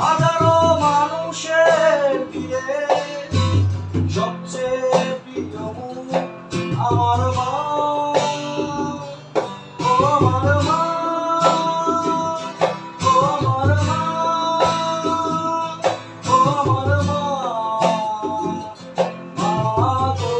হাজারো মানুষের ভিড়ে সবচেয়ে প্রিয় মুখ আমার মা, ও আমার মা, ও আমার মা, ও আমার মা, মা গো।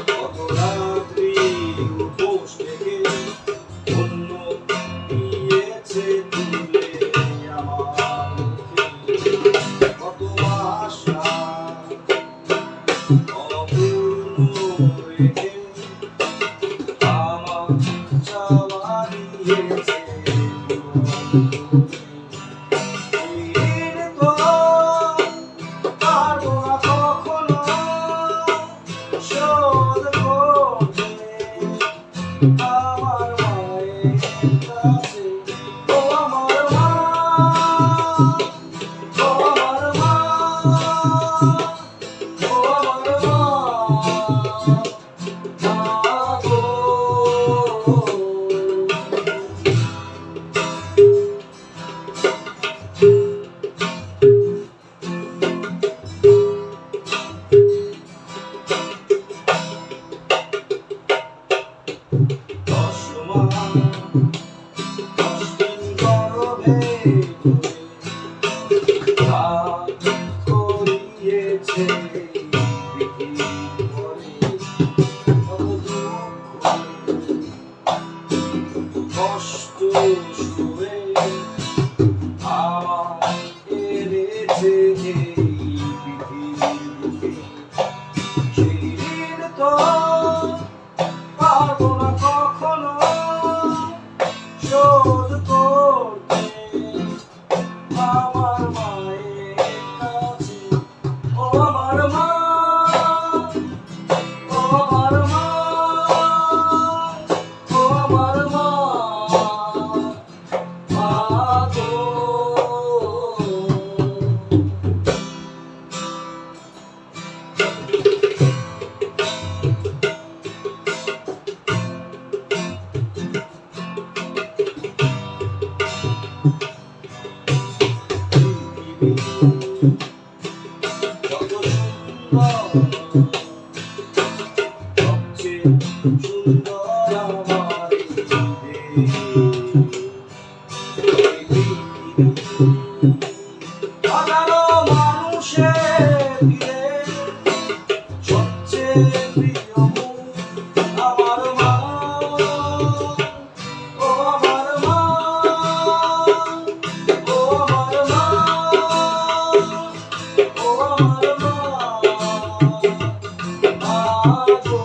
কত রাত্রি উপোস থেকে অন্য দিয়েছে তুলে আমার মুখে, কত আশা অপূর্ণ রেখে আমার চাওয়া দিয়েছে। আমার মায়ের কাছে, ও আমার মা, ও আমার মা, ও আমার মা, মা গো। কষ্ট শুয়ে আমার এনেছে সেদিন তো পারবো না কখনো শোধ করতে আমার মায়ের কাছে, ও আমার মা, ও আমার মা, ও আমার মা, মা গো। কত সুন্দর, সবচেয়ে সুন্দর আমার হাজারো মানুষের ভিড়ে সবচেয়ে প্রিয় মুখ আমার মা, ও আমার মা, ও আমার মা, ও আমার মা, মা গো।